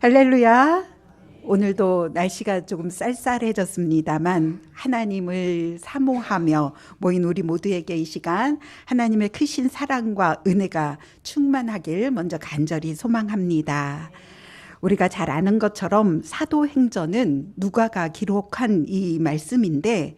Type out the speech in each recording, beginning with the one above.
할렐루야. 오늘도 날씨가 조금 쌀쌀해졌습니다만 하나님을 사모하며 모인 우리 모두에게 이 시간 하나님의 크신 사랑과 은혜가 충만하길 먼저 간절히 소망합니다. 우리가 잘 아는 것처럼 사도행전은 누가가 기록한 이 말씀인데,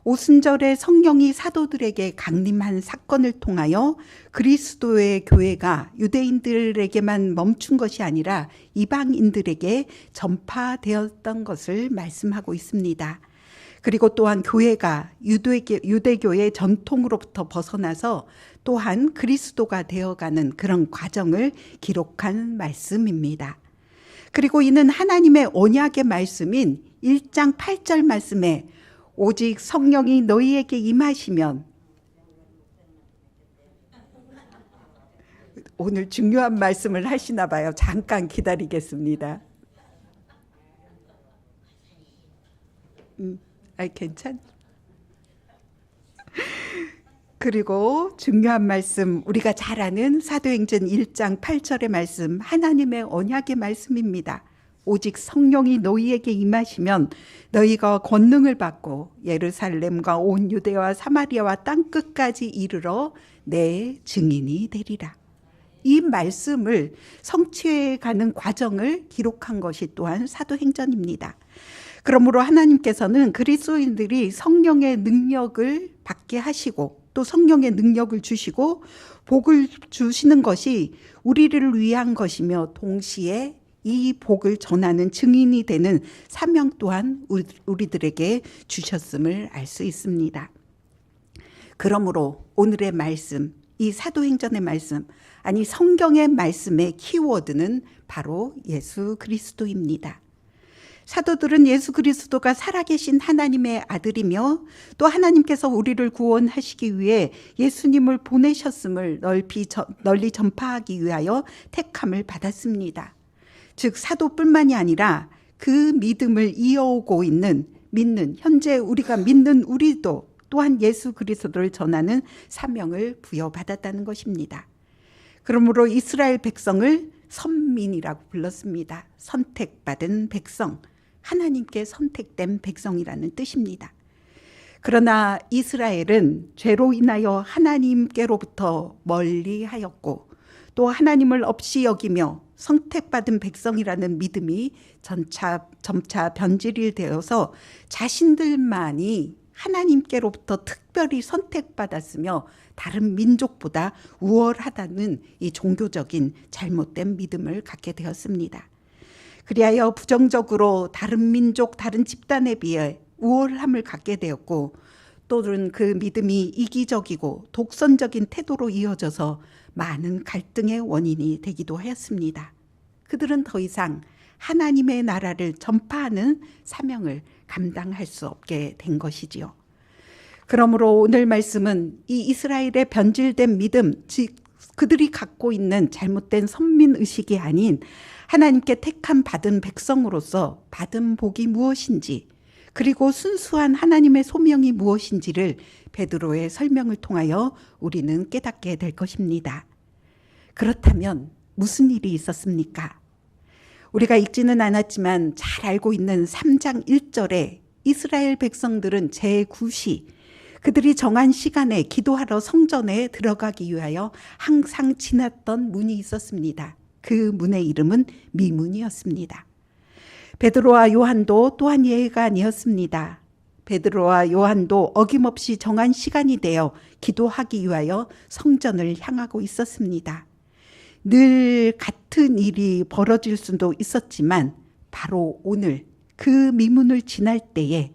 오순절에 성령이 사도들에게 강림한 사건을 통하여 그리스도의 교회가 유대인들에게만 멈춘 것이 아니라 이방인들에게 전파되었던 것을 말씀하고 있습니다. 그리고 또한 교회가 유대교의 전통으로부터 벗어나서 또한 그리스도가 되어가는 그런 과정을 기록한 말씀입니다. 그리고 이는 하나님의 언약의 말씀인 1장 8절 말씀에 오직 성령이 너희에게 임하시면, 오늘 중요한 말씀을 하시나 봐요. 잠깐 기다리겠습니다. 괜찮? 그리고 중요한 말씀, 우리가 잘 아는 사도행전 1장 8절의 말씀, 하나님의 언약의 말씀입니다. 오직 성령이 너희에게 임하시면 너희가 권능을 받고 예루살렘과 온 유대와 사마리아와 땅끝까지 이르러 내 증인이 되리라. 이 말씀을 성취해가는 과정을 기록한 것이 또한 사도행전입니다. 그러므로 하나님께서는 그리스도인들이 성령의 능력을 받게 하시고 또 성령의 능력을 주시고 복을 주시는 것이 우리를 위한 것이며, 동시에 이 복을 전하는 증인이 되는 사명 또한 우리들에게 주셨음을 알 수 있습니다. 그러므로 오늘의 말씀, 이 사도행전의 말씀, 아니 성경의 말씀의 키워드는 바로 예수 그리스도입니다. 사도들은 예수 그리스도가 살아계신 하나님의 아들이며 또 하나님께서 우리를 구원하시기 위해 예수님을 보내셨음을 널리 전파하기 위하여 택함을 받았습니다. 즉 사도뿐만이 아니라 그 믿음을 이어오고 있는 현재 우리가 믿는 우리도 또한 예수 그리스도를 전하는 사명을 부여받았다는 것입니다. 그러므로 이스라엘 백성을 선민이라고 불렀습니다. 선택받은 백성, 하나님께 선택된 백성이라는 뜻입니다. 그러나 이스라엘은 죄로 인하여 하나님께로부터 멀리하였고 또 하나님을 없이 여기며 선택받은 백성이라는 믿음이 점차 변질이 되어서 자신들만이 하나님께로부터 특별히 선택받았으며 다른 민족보다 우월하다는 이 종교적인 잘못된 믿음을 갖게 되었습니다. 그리하여 부정적으로 다른 민족, 다른 집단에 비해 우월함을 갖게 되었고, 또는 그 믿음이 이기적이고 독선적인 태도로 이어져서 많은 갈등의 원인이 되기도 하였습니다. 그들은 더 이상 하나님의 나라를 전파하는 사명을 감당할 수 없게 된 것이지요. 그러므로 오늘 말씀은 이 이스라엘의 변질된 믿음, 즉 그들이 갖고 있는 잘못된 선민의식이 아닌 하나님께 택함 받은 백성으로서 받은 복이 무엇인지, 그리고 순수한 하나님의 소명이 무엇인지를 베드로의 설명을 통하여 우리는 깨닫게 될 것입니다. 그렇다면 무슨 일이 있었습니까? 우리가 읽지는 않았지만 잘 알고 있는 3장 1절에 이스라엘 백성들은 제9시 그들이 정한 시간에 기도하러 성전에 들어가기 위하여 항상 지났던 문이 있었습니다. 그 문의 이름은 미문이었습니다. 베드로와 요한도 또한 예외가 아니었습니다. 베드로와 요한도 어김없이 정한 시간이 되어 기도하기 위하여 성전을 향하고 있었습니다. 늘 같은 일이 벌어질 수도 있었지만 바로 오늘 그 미문을 지날 때에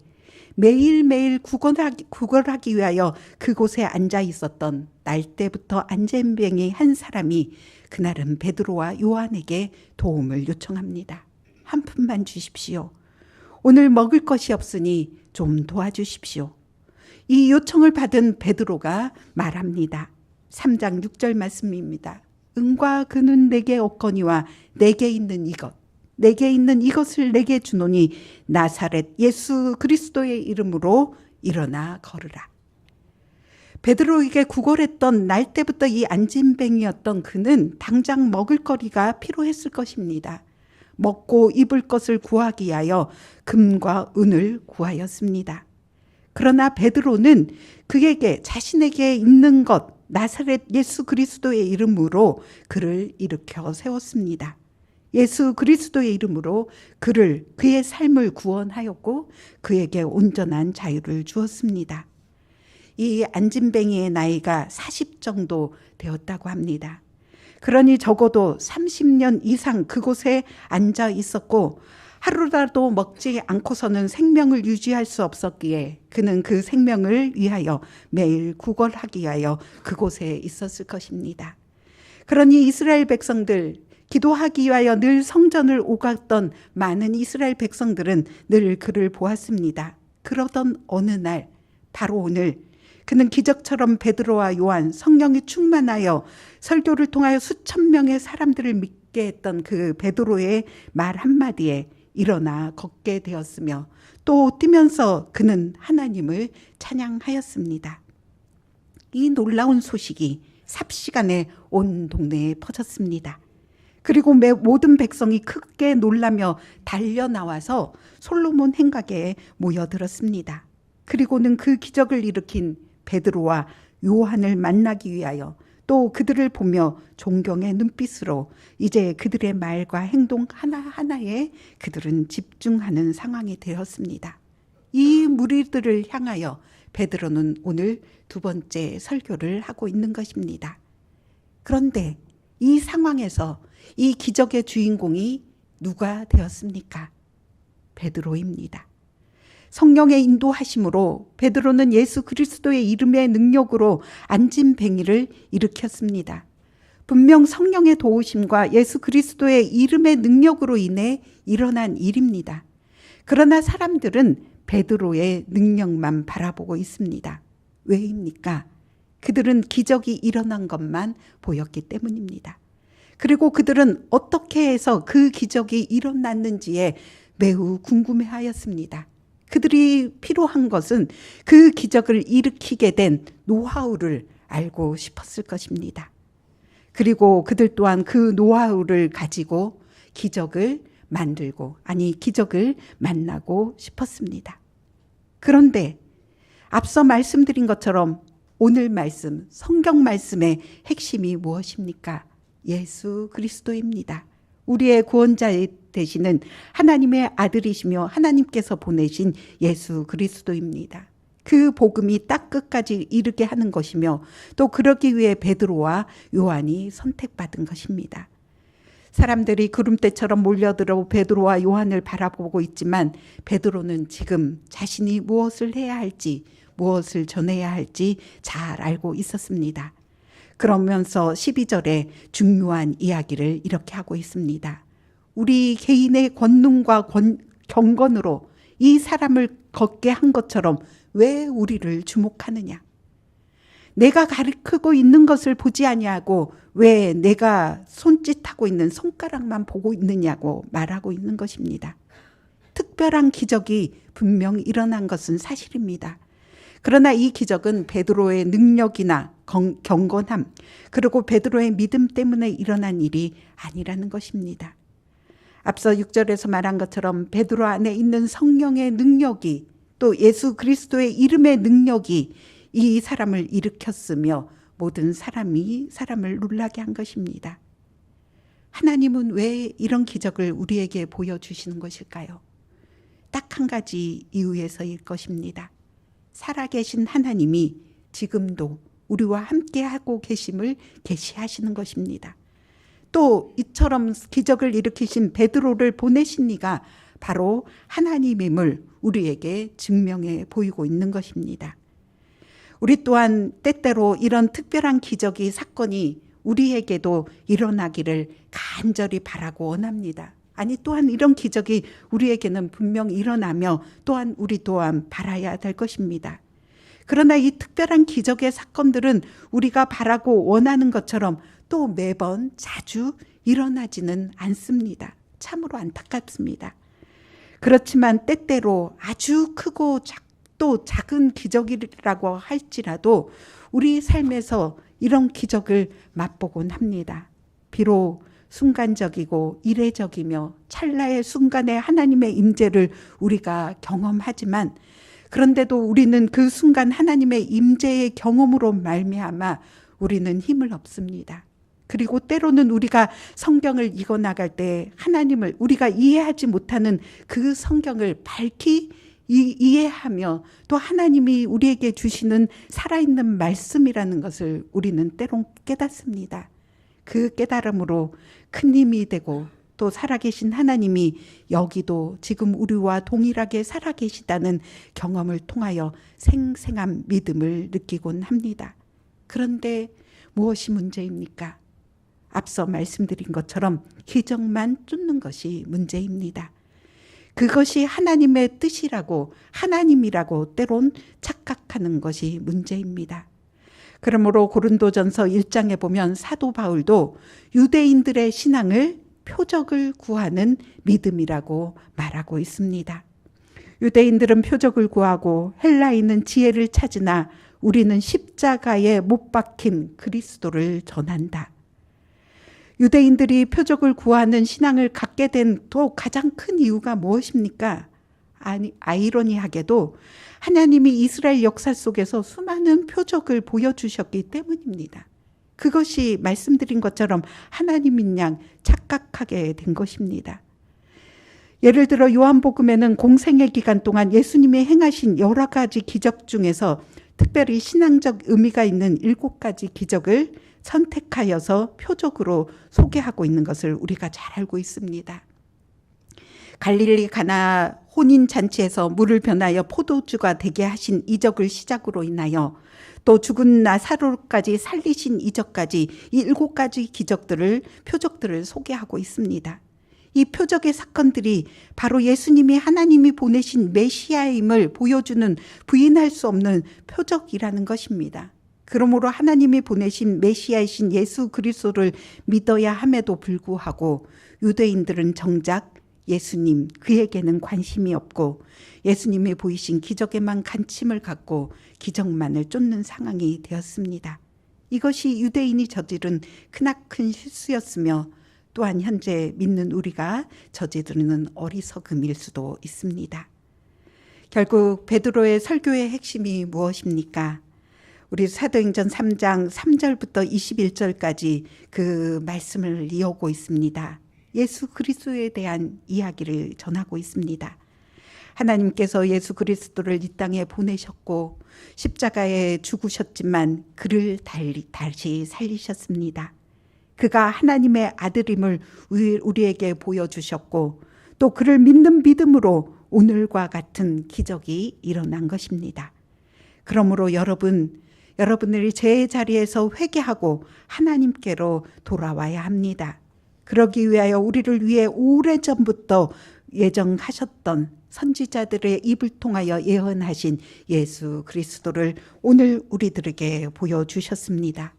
매일매일 구걸하기 위하여 그곳에 앉아 있었던 날때부터 안진뱅이 한 사람이 그날은 베드로와 요한에게 도움을 요청합니다. 한 푼만 주십시오. 오늘 먹을 것이 없으니 좀 도와주십시오. 이 요청을 받은 베드로가 말합니다. 3장 6절 말씀입니다. 은과 금은 내게 없거니와 내게 있는 이것을 내게 주노니 나사렛 예수 그리스도의 이름으로 일어나 걸으라. 베드로에게 구걸했던 날 때부터 이 안진뱅이였던 그는 당장 먹을 거리가 필요했을 것입니다. 먹고 입을 것을 구하기 위하여 금과 은을 구하였습니다. 그러나 베드로는 그에게 자신에게 있는 것 나사렛 예수 그리스도의 이름으로 그를 일으켜 세웠습니다. 예수 그리스도의 이름으로 그의 삶을 구원하였고 그에게 온전한 자유를 주었습니다. 이 안진뱅이의 나이가 40 정도 되었다고 합니다. 그러니 적어도 30년 이상 그곳에 앉아 있었고 하루라도 먹지 않고서는 생명을 유지할 수 없었기에 그는 그 생명을 위하여 매일 구걸하기 위하여 그곳에 있었을 것입니다. 그러니 이스라엘 백성들, 기도하기 위하여 늘 성전을 오갔던 많은 이스라엘 백성들은 늘 그를 보았습니다. 그러던 어느 날, 바로 오늘 그는 기적처럼 베드로와 요한 성령이 충만하여 설교를 통하여 수천 명의 사람들을 믿게 했던 그 베드로의 말 한마디에 일어나 걷게 되었으며 또 뛰면서 그는 하나님을 찬양하였습니다. 이 놀라운 소식이 삽시간에 온 동네에 퍼졌습니다. 그리고 모든 백성이 크게 놀라며 달려나와서 솔로몬 행각에 모여들었습니다. 그리고는 그 기적을 일으킨 베드로와 요한을 만나기 위하여 또 그들을 보며 존경의 눈빛으로 이제 그들의 말과 행동 하나하나에 그들은 집중하는 상황이 되었습니다. 이 무리들을 향하여 베드로는 오늘 두 번째 설교를 하고 있는 것입니다. 그런데 이 상황에서 이 기적의 주인공이 누가 되었습니까? 베드로입니다. 성령의 인도하심으로 베드로는 예수 그리스도의 이름의 능력으로 안진뱅이를 일으켰습니다. 분명 성령의 도우심과 예수 그리스도의 이름의 능력으로 인해 일어난 일입니다. 그러나 사람들은 베드로의 능력만 바라보고 있습니다. 왜입니까? 그들은 기적이 일어난 것만 보였기 때문입니다. 그리고 그들은 어떻게 해서 그 기적이 일어났는지에 매우 궁금해하였습니다. 그들이 필요한 것은 그 기적을 일으키게 된 노하우를 알고 싶었을 것입니다. 그리고 그들 또한 그 노하우를 가지고 기적을 만나고 싶었습니다. 그런데 앞서 말씀드린 것처럼 오늘 말씀, 성경 말씀의 핵심이 무엇입니까? 예수 그리스도입니다. 우리의 구원자 되시는 하나님의 아들이시며 하나님께서 보내신 예수 그리스도입니다. 그 복음이 딱 끝까지 이르게 하는 것이며 또 그러기 위해 베드로와 요한이 선택받은 것입니다. 사람들이 구름대처럼 몰려들어 베드로와 요한을 바라보고 있지만 베드로는 지금 자신이 무엇을 해야 할지, 무엇을 전해야 할지 잘 알고 있었습니다. 그러면서 12절에 중요한 이야기를 이렇게 하고 있습니다. 우리 개인의 권능과 경건으로 이 사람을 걷게 한 것처럼 왜 우리를 주목하느냐? 내가 가리키고 있는 것을 보지 아니하고 왜 내가 손짓하고 있는 손가락만 보고 있느냐고 말하고 있는 것입니다. 특별한 기적이 분명 일어난 것은 사실입니다. 그러나 이 기적은 베드로의 능력이나 경건함, 그리고 베드로의 믿음 때문에 일어난 일이 아니라는 것입니다. 앞서 6절에서 말한 것처럼 베드로 안에 있는 성령의 능력이 또 예수 그리스도의 이름의 능력이 이 사람을 일으켰으며 모든 사람이 사람을 놀라게 한 것입니다. 하나님은 왜 이런 기적을 우리에게 보여주시는 것일까요? 딱 한 가지 이유에서일 것입니다. 살아계신 하나님이 지금도 우리와 함께하고 계심을 계시하시는 것입니다. 또 이처럼 기적을 일으키신 베드로를 보내신 이가 바로 하나님임을 우리에게 증명해 보이고 있는 것입니다. 우리 또한 때때로 이런 특별한 기적이 사건이 우리에게도 일어나기를 간절히 바라고 원합니다. 아니 또한 이런 기적이 우리에게는 분명 일어나며 또한 우리 또한 바라야 될 것입니다. 그러나 이 특별한 기적의 사건들은 우리가 바라고 원하는 것처럼 또 매번 자주 일어나지는 않습니다. 참으로 안타깝습니다. 그렇지만 때때로 아주 크고 또 작은 기적이라고 할지라도 우리 삶에서 이런 기적을 맛보곤 합니다. 비록 순간적이고 이례적이며 찰나의 순간에 하나님의 임재를 우리가 경험하지만, 그런데도 우리는 그 순간 하나님의 임재의 경험으로 말미암아 우리는 힘을 얻습니다. 그리고 때로는 우리가 성경을 읽어나갈 때 하나님을 우리가 이해하지 못하는 그 성경을 밝히 이해하며 또 하나님이 우리에게 주시는 살아있는 말씀이라는 것을 우리는 때론 깨닫습니다. 그 깨달음으로 큰 힘이 되고 또 살아계신 하나님이 여기도 지금 우리와 동일하게 살아계시다는 경험을 통하여 생생한 믿음을 느끼곤 합니다. 그런데 무엇이 문제입니까? 앞서 말씀드린 것처럼 기적만 쫓는 것이 문제입니다. 그것이 하나님의 뜻이라고, 하나님이라고 때론 착각하는 것이 문제입니다. 그러므로 고린도전서 1장에 보면 사도 바울도 유대인들의 신앙을 표적을 구하는 믿음이라고 말하고 있습니다. 유대인들은 표적을 구하고 헬라인은 지혜를 찾으나 우리는 십자가에 못 박힌 그리스도를 전한다. 유대인들이 표적을 구하는 신앙을 갖게 된 또 가장 큰 이유가 무엇입니까? 아이러니하게도 하나님이 이스라엘 역사 속에서 수많은 표적을 보여주셨기 때문입니다. 그것이 말씀드린 것처럼 하나님인 양 착각하게 된 것입니다. 예를 들어 요한복음에는 공생의 기간 동안 예수님이 행하신 여러 가지 기적 중에서 특별히 신앙적 의미가 있는 7가지 기적을 선택하여서 표적으로 소개하고 있는 것을 우리가 잘 알고 있습니다. 갈릴리 가나 혼인잔치에서 물을 변하여 포도주가 되게 하신 이적을 시작으로 인하여 또 죽은 나사로까지 살리신 이적까지 이 7가지 기적들을, 표적들을 소개하고 있습니다. 이 표적의 사건들이 바로 예수님이 하나님이 보내신 메시아임을 보여주는 부인할 수 없는 표적이라는 것입니다. 그러므로 하나님이 보내신 메시아이신 예수 그리스도를 믿어야 함에도 불구하고 유대인들은 정작 예수님, 그에게는 관심이 없고 예수님이 보이신 기적에만 관심을 갖고 기적만을 쫓는 상황이 되었습니다. 이것이 유대인이 저지른 크나큰 실수였으며 또한 현재 믿는 우리가 저지르는 어리석음일 수도 있습니다. 결국 베드로의 설교의 핵심이 무엇입니까? 우리 사도행전 3장 3절부터 21절까지 그 말씀을 이어오고 있습니다. 예수 그리스도에 대한 이야기를 전하고 있습니다. 하나님께서 예수 그리스도를 이 땅에 보내셨고 십자가에 죽으셨지만 그를 다시 살리셨습니다. 그가 하나님의 아들임을 우리에게 보여주셨고 또 그를 믿는 믿음으로 오늘과 같은 기적이 일어난 것입니다. 그러므로 여러분들이 제 자리에서 회개하고 하나님께로 돌아와야 합니다. 그러기 위하여 우리를 위해 오래전부터 예정하셨던 선지자들의 입을 통하여 예언하신 예수 그리스도를 오늘 우리들에게 보여주셨습니다.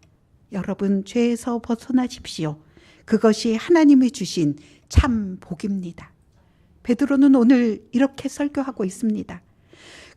여러분, 죄에서 벗어나십시오. 그것이 하나님이 주신 참 복입니다. 베드로는 오늘 이렇게 설교하고 있습니다.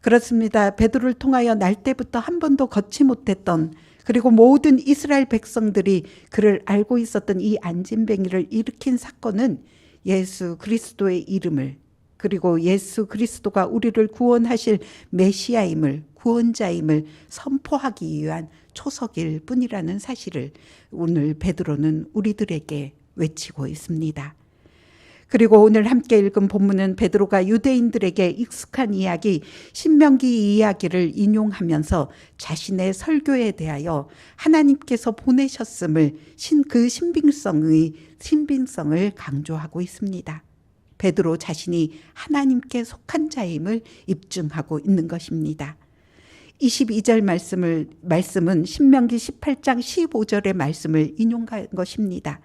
그렇습니다. 베드로를 통하여 날 때부터 한 번도 걷지 못했던, 그리고 모든 이스라엘 백성들이 그를 알고 있었던 이 안진뱅이를 일으킨 사건은 예수 그리스도의 이름을, 그리고 예수 그리스도가 우리를 구원하실 메시아임을, 구원자임을 선포하기 위한 초석일 뿐이라는 사실을 오늘 베드로는 우리들에게 외치고 있습니다. 그리고 오늘 함께 읽은 본문은 베드로가 유대인들에게 익숙한 이야기, 신명기 이야기를 인용하면서 자신의 설교에 대하여 하나님께서 보내셨음을 그 신빙성을 강조하고 있습니다. 베드로 자신이 하나님께 속한 자임을 입증하고 있는 것입니다. 22절 말씀은 신명기 18장 15절의 말씀을 인용한 것입니다.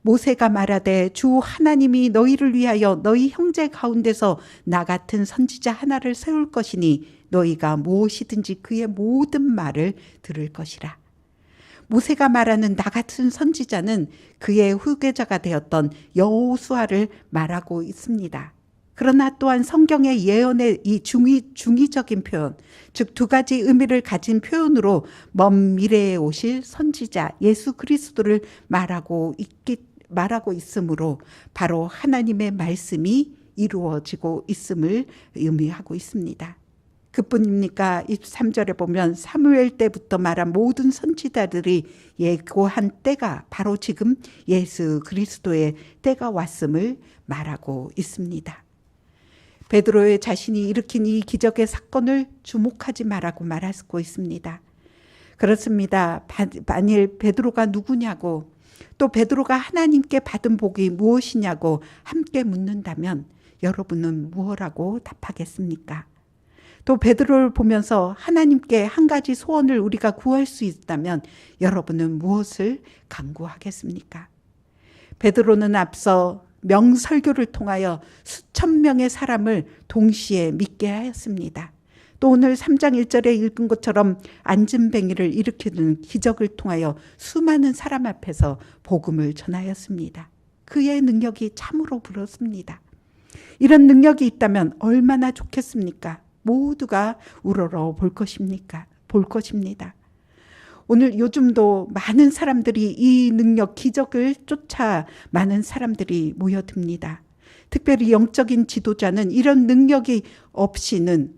모세가 말하되 주 하나님이 너희를 위하여 너희 형제 가운데서 나 같은 선지자 하나를 세울 것이니 너희가 무엇이든지 그의 모든 말을 들을 것이라. 모세가 말하는 나 같은 선지자는 그의 후계자가 되었던 여호수아를 말하고 있습니다. 그러나 또한 성경의 예언의 이 중의적인 표현, 즉 2가지 의미를 가진 표현으로 먼 미래에 오실 선지자 예수 그리스도를 말하고 말하고 있으므로 바로 하나님의 말씀이 이루어지고 있음을 의미하고 있습니다. 그뿐입니까? 23절에 보면 사무엘 때부터 말한 모든 선지자들이 예고한 때가 바로 지금 예수 그리스도의 때가 왔음을 말하고 있습니다. 베드로의 자신이 일으킨 이 기적의 사건을 주목하지 말라고 말하고 있습니다. 그렇습니다. 만일 베드로가 누구냐고, 또 베드로가 하나님께 받은 복이 무엇이냐고 함께 묻는다면 여러분은 무엇라고 답하겠습니까? 또 베드로를 보면서 하나님께 한 가지 소원을 우리가 구할 수 있다면 여러분은 무엇을 간구하겠습니까? 베드로는 앞서 명설교를 통하여 수천 명의 사람을 동시에 믿게 하였습니다. 또 오늘 3장 1절에 읽은 것처럼 안진뱅이를 일으키는 기적을 통하여 수많은 사람 앞에서 복음을 전하였습니다. 그의 능력이 참으로 부럽습니다. 이런 능력이 있다면 얼마나 좋겠습니까? 모두가 우러러 볼 것입니다. 오늘 요즘도 많은 사람들이 이 능력, 기적을 쫓아 많은 사람들이 모여듭니다. 특별히 영적인 지도자는 이런 능력이 없이는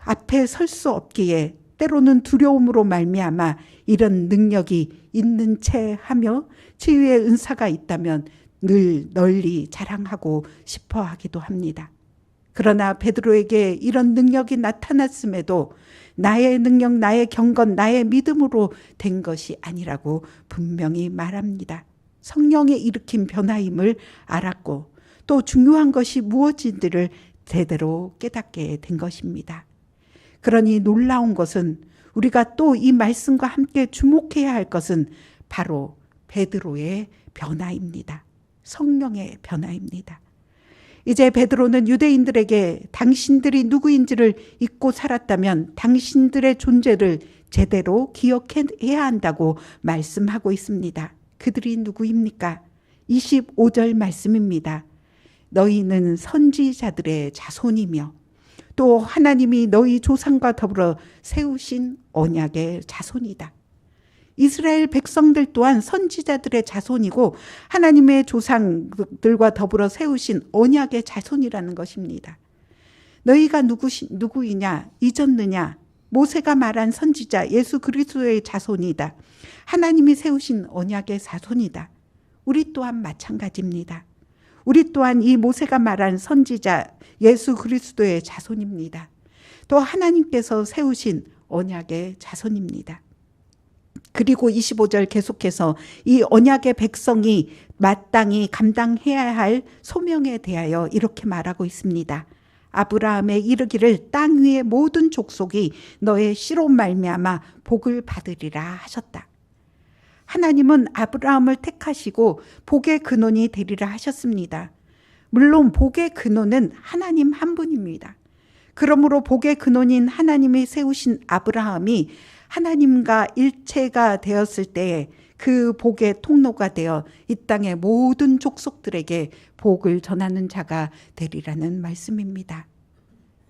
앞에 설 수 없기에 때로는 두려움으로 말미암아 이런 능력이 있는 채 하며 치유의 은사가 있다면 늘 널리 자랑하고 싶어 하기도 합니다. 그러나 베드로에게 이런 능력이 나타났음에도 나의 능력, 나의 경건, 나의 믿음으로 된 것이 아니라고 분명히 말합니다. 성령이 일으킨 변화임을 알았고 또 중요한 것이 무엇인지를 제대로 깨닫게 된 것입니다. 그러니 놀라운 것은 우리가 또 이 말씀과 함께 주목해야 할 것은 바로 베드로의 변화입니다. 성령의 변화입니다. 이제 베드로는 유대인들에게 당신들이 누구인지를 잊고 살았다면 당신들의 존재를 제대로 기억해야 한다고 말씀하고 있습니다. 그들이 누구입니까? 25절 말씀입니다. 너희는 선지자들의 자손이며 또 하나님이 너희 조상과 더불어 세우신 언약의 자손이다. 이스라엘 백성들 또한 선지자들의 자손이고 하나님의 조상들과 더불어 세우신 언약의 자손이라는 것입니다. 너희가 누구이냐? 잊었느냐? 모세가 말한 선지자 예수 그리스도의 자손이다. 하나님이 세우신 언약의 자손이다. 우리 또한 마찬가지입니다. 우리 또한 이 모세가 말한 선지자 예수 그리스도의 자손입니다. 또 하나님께서 세우신 언약의 자손입니다. 그리고 25절 계속해서 이 언약의 백성이 마땅히 감당해야 할 소명에 대하여 이렇게 말하고 있습니다. 아브라함의 이르기를 땅 위의 모든 족속이 너의 씨로 말미암아 복을 받으리라 하셨다. 하나님은 아브라함을 택하시고 복의 근원이 되리라 하셨습니다. 물론 복의 근원은 하나님 한 분입니다. 그러므로 복의 근원인 하나님이 세우신 아브라함이 하나님과 일체가 되었을 때에 그 복의 통로가 되어 이 땅의 모든 족속들에게 복을 전하는 자가 되리라는 말씀입니다.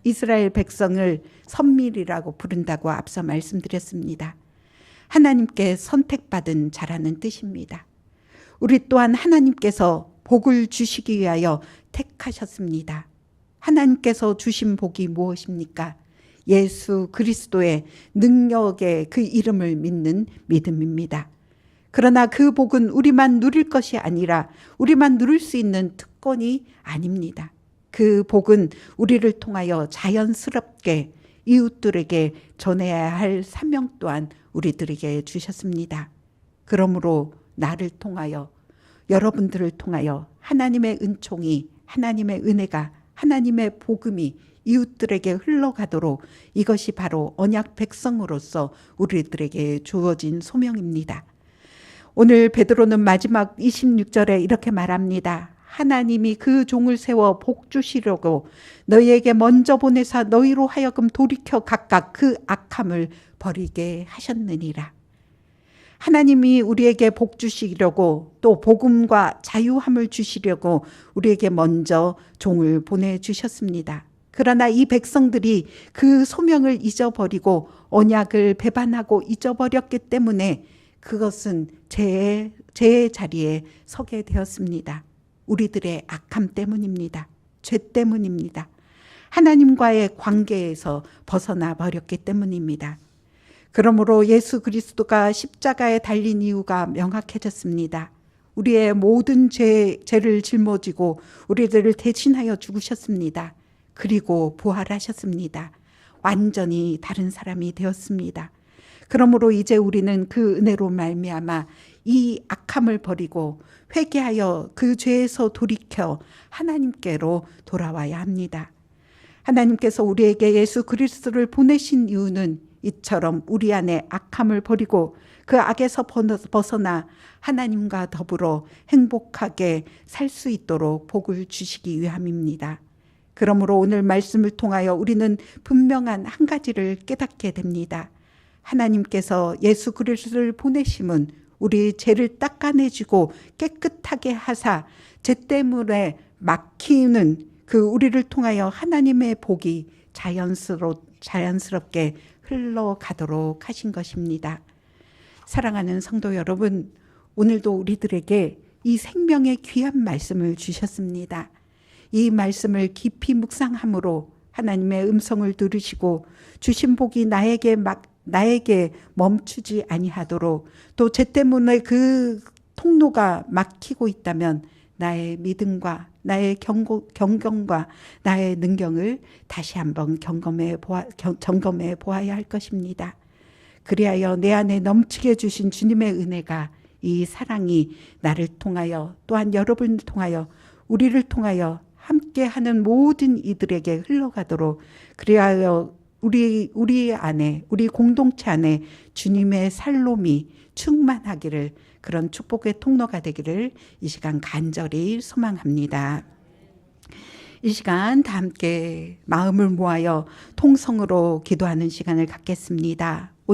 이스라엘 백성을 선밀이라고 부른다고 앞서 말씀드렸습니다. 하나님께 선택받은 자라는 뜻입니다. 우리 또한 하나님께서 복을 주시기 위하여 택하셨습니다. 하나님께서 주신 복이 무엇입니까? 예수 그리스도의 능력의 그 이름을 믿는 믿음입니다. 그러나 그 복은 우리만 누릴 것이 아니라 우리만 누릴 수 있는 특권이 아닙니다. 그 복은 우리를 통하여 자연스럽게 이웃들에게 전해야 할 사명 또한 우리들에게 주셨습니다. 그러므로 나를 통하여 여러분들을 통하여 하나님의 은총이 하나님의 은혜가 하나님의 복음이 이웃들에게 흘러가도록 이것이 바로 언약 백성으로서 우리들에게 주어진 소명입니다. 오늘 베드로는 마지막 26절에 이렇게 말합니다. 하나님이 그 종을 세워 복 주시려고 너희에게 먼저 보내사 너희로 하여금 돌이켜 각각 그 악함을 버리게 하셨느니라. 하나님이 우리에게 복 주시려고 또 복음과 자유함을 주시려고 우리에게 먼저 종을 보내주셨습니다. 그러나 이 백성들이 그 소명을 잊어버리고 언약을 배반하고 잊어버렸기 때문에 그것은 죄의 자리에 서게 되었습니다. 우리들의 악함 때문입니다. 죄 때문입니다. 하나님과의 관계에서 벗어나 버렸기 때문입니다. 그러므로 예수 그리스도가 십자가에 달린 이유가 명확해졌습니다. 우리의 모든 죄를 짊어지고 우리들을 대신하여 죽으셨습니다. 그리고 부활하셨습니다. 완전히 다른 사람이 되었습니다. 그러므로 이제 우리는 그 은혜로 말미암아 이 악함을 버리고 회개하여 그 죄에서 돌이켜 하나님께로 돌아와야 합니다. 하나님께서 우리에게 예수 그리스도를 보내신 이유는 이처럼 우리 안에 악함을 버리고 그 악에서 벗어나 하나님과 더불어 행복하게 살 수 있도록 복을 주시기 위함입니다. 그러므로 오늘 말씀을 통하여 우리는 분명한 한 가지를 깨닫게 됩니다. 하나님께서 예수 그리스도를 보내심은 우리 죄를 닦아내주고 깨끗하게 하사 죄 때문에 막히는 그 우리를 통하여 하나님의 복이 자연스럽게 흘러가도록 하신 것입니다. 사랑하는 성도 여러분, 오늘도 우리들에게 이 생명의 귀한 말씀을 주셨습니다. 이 말씀을 깊이 묵상함으로 하나님의 음성을 들으시고 주신 복이 나에게 멈추지 아니하도록, 또 죄 때문에 그 통로가 막히고 있다면 나의 믿음과 나의 경건과 나의 능력을 다시 한번 점검해 보아야 할 것입니다. 그리하여 내 안에 넘치게 주신 주님의 은혜가, 이 사랑이 나를 통하여 또한 여러분을 통하여 우리를 통하여 함께하는 모든 이들에게 흘러가도록, 그리하여 우리 안에, 우리 공동체 안에 주님의 살롬이 충만하기를, 그런 축복의 통로가 되기를 이 시간 간절히 소망합니다. 이 시간 다 함께 마음을 모아여 통성으로 기도하는 시간을 갖겠습니다.